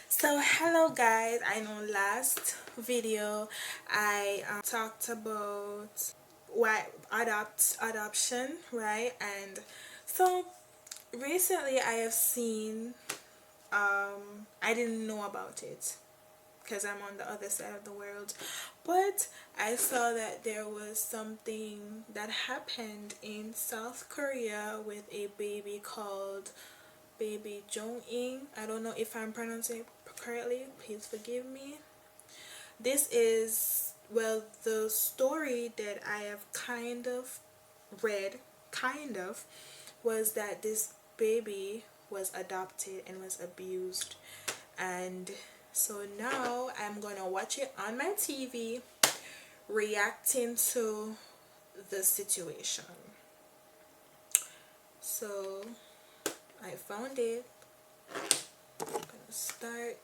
So hello guys, I know last video I talked about what adoption, right? And so recently I have seen I didn't know about it because I'm on the other side of the world, but I saw that there was something that happened in South Korea with a baby called baby Jung-in. I don't know if I'm pronouncing it correctly, please forgive me. This is, well, the story that I have kind of read, was that this baby was adopted and was abused. And so now I'm gonna watch it on my TV, reacting to the situation. So I found it. I'm gonna start.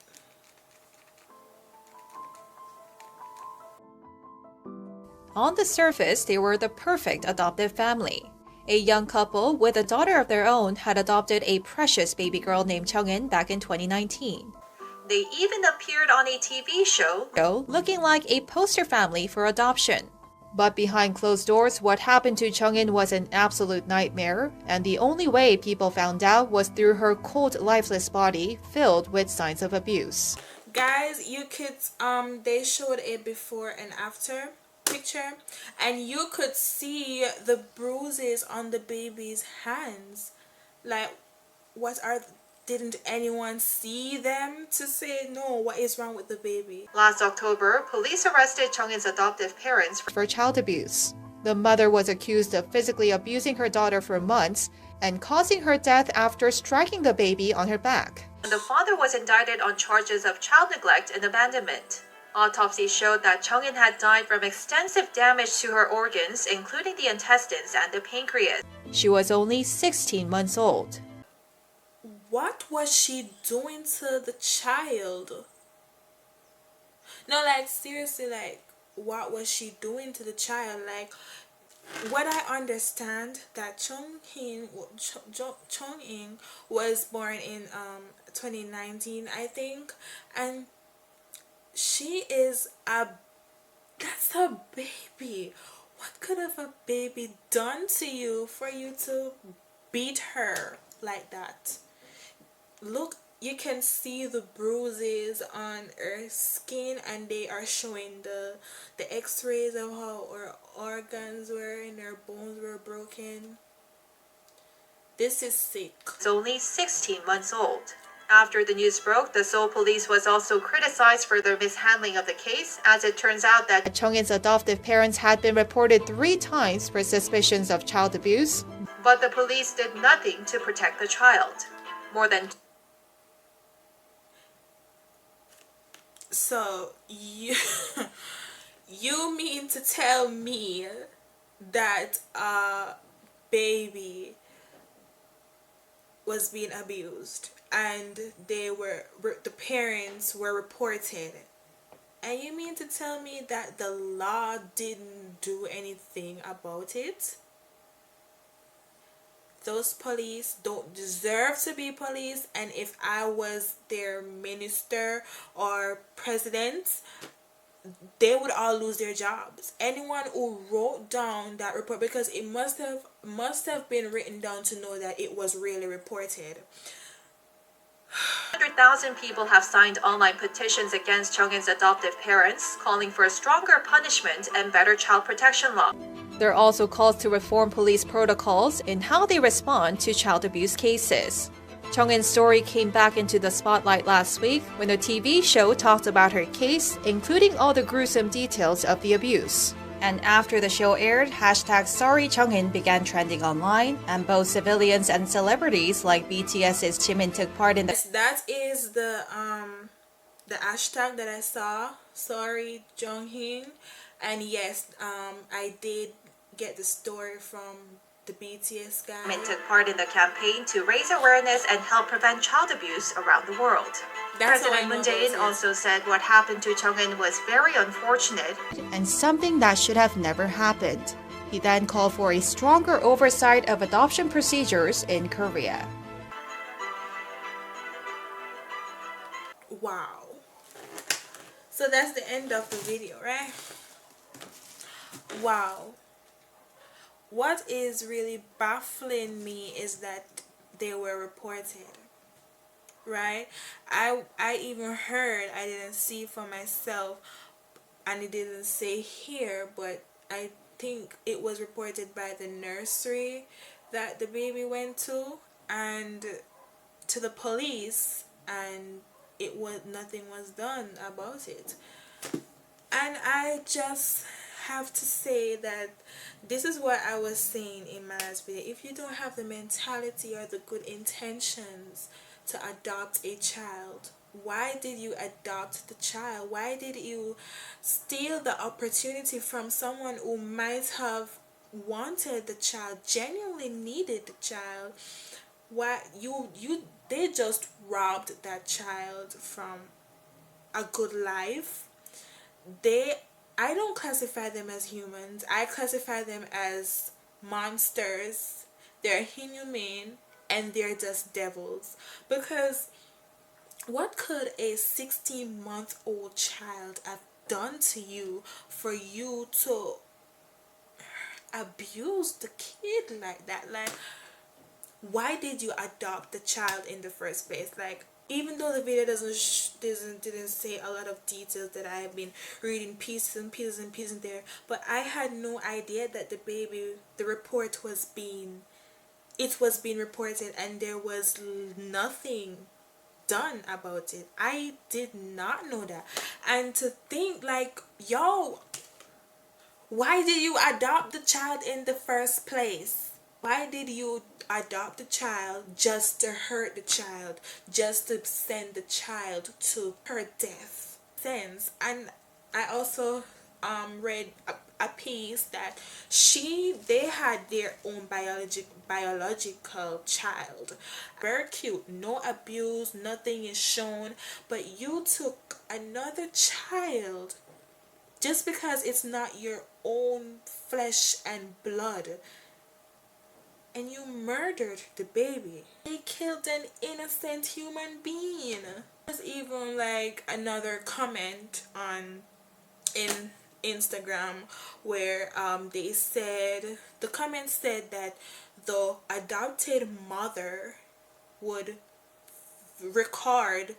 On the surface, they were the perfect adoptive family. A young couple with a daughter of their own had adopted a precious baby girl named Jung-in back in 2019. They even appeared on a TV show looking like a poster family for adoption. But behind closed doors, what happened to Jung-in was an absolute nightmare, and the only way people found out was through her cold, lifeless body filled with signs of abuse. Guys, you could they showed a before and after picture, and you could see the bruises on the baby's hands. Like, what are, didn't anyone see them to say, no, what is wrong with the baby? Last October, police arrested Jung-in's adoptive parents for child abuse. The mother was accused of physically abusing her daughter for months and causing her death after striking the baby on her back. The father was indicted on charges of child neglect and abandonment. Autopsy showed that Jung-in had died from extensive damage to her organs, including the intestines and the pancreas. She was only 16 months old. What was she doing to the child? No, like, seriously, like, what was she doing to the child? Like, what I understand that Chung-in was born in 2019, I think, and she is that's a baby. What could have a baby done to you for you to beat her like that? Look, you can see the bruises on her skin, and they are showing the x-rays of how her organs were and her bones were broken. This is sick. She's only 16 months old. After the news broke, the Seoul police was also criticized for their mishandling of the case, as it turns out that Jung-in's adoptive parents had been reported 3 times for suspicions of child abuse, but the police did nothing to protect the child. More than So you you mean to tell me that a baby was being abused and the parents were reported, and you mean to tell me that the law didn't do anything about it? Those police don't deserve to be police, and if I was their minister or president, they would all lose their jobs. Anyone who wrote down that report, because it must have been written down to know that it was really reported. 100,000 people have signed online petitions against Jung-in's adoptive parents, calling for a stronger punishment and better child protection law. There are also calls to reform police protocols in how they respond to child abuse cases. Jung-in's story came back into the spotlight last week when a TV show talked about her case, including all the gruesome details of the abuse. And after the show aired, hashtag sorryjungin began trending online, and both civilians and celebrities like BTS's Jimin took part in the— Yes, that is the hashtag that I saw, sorryjungin, and yes, I did get the story from the BTS guy. Jimin took part in the campaign to raise awareness and help prevent child abuse around the world. President Moon Jae-in also said what happened to Jung-in was very unfortunate and something that should have never happened. He then called for a stronger oversight of adoption procedures in Korea. Wow. So that's the end of the video, right? Wow. What is really baffling me is that they were reported, right? I even heard, I didn't see for myself, and it didn't say here, but I think it was reported by the nursery that the baby went to, and to the police, and it was, nothing was done about it. And I just have to say that this is what I was saying in my last video. If you don't have the mentality or the good intentions to adopt a child, why did you adopt the child? Why did you steal the opportunity from someone who might have wanted the child, genuinely needed the child? Why you they just robbed that child from a good life. They, I don't classify them as humans. I classify them as monsters. They're inhumane and they're just devils. Because what could a 16-month-old child have done to you for you to abuse the kid like that? Like, why did you adopt the child in the first place? Like, even though the video didn't say a lot of details, that I have been reading pieces and pieces and pieces there, but I had no idea that the baby, the report was being, it was being reported and there was nothing done about it. I did not know that. And to think like, yo, why did you adopt the child in the first place? Why did you adopt the child just to hurt the child, just to send the child to her death? Sense. And I also read a piece that they had their own biological child. Very cute, no abuse, nothing is shown, but you took another child just because it's not your own flesh and blood, and you murdered the baby. They killed an innocent human being. There's even like another comment on in Instagram where they said, the comment said that the adopted mother would record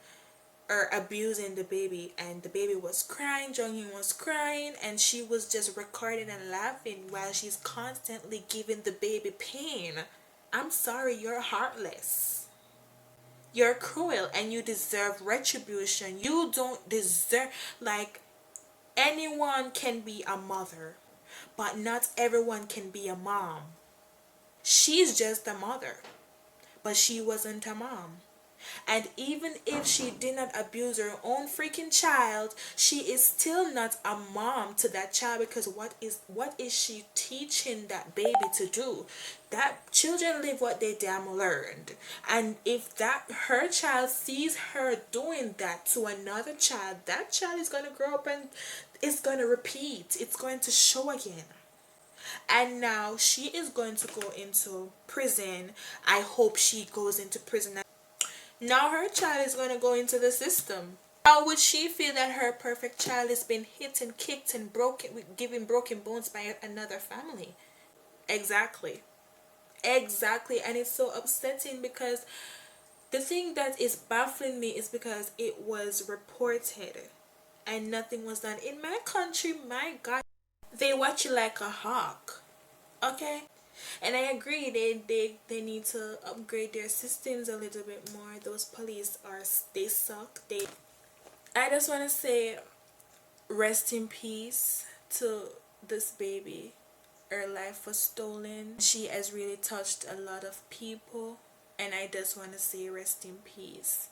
or abusing the baby, and the baby was crying, Jung-in was crying, and she was just recording and laughing while she's constantly giving the baby pain. I'm sorry, you're heartless, you're cruel, and you deserve retribution. You don't deserve, like, anyone can be a mother, but not everyone can be a mom. She's just a mother, but she wasn't a mom. And even if she did not abuse her own freaking child, she is still not a mom to that child, because what is she teaching that baby to do? That children live what they damn learned. And if that her child sees her doing that to another child, that child is going to grow up and it's going to repeat. It's going to show again. And now she is going to go into prison. I hope she goes into prison. Now her child is going to go into the system. How would she feel that her perfect child has been hit and kicked and broken, given broken bones by another family? Exactly. Exactly. And it's so upsetting, because the thing that is baffling me is because it was reported and nothing was done. In my country, my God, they watch you like a hawk. Okay? And I agree, they need to upgrade their systems a little bit more. Those police they suck. I just want to say rest in peace to this baby. Her life was stolen. She has really touched a lot of people, and I just want to say rest in peace.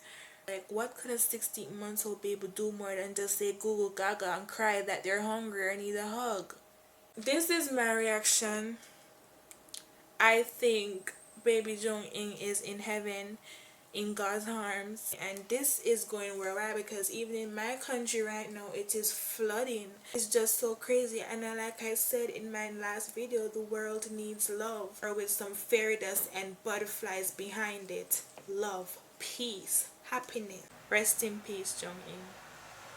Like, what could a 16-month-old baby do more than just say Google Gaga and cry that they're hungry or need a hug? This is my reaction. I think baby Jung-in is in heaven, in God's arms, and this is going worldwide, because even in my country right now it is flooding. It's just so crazy. And like I said in my last video, the world needs love, or with some fairy dust and butterflies behind it. Love, peace, happiness. Rest in peace, Jung-in.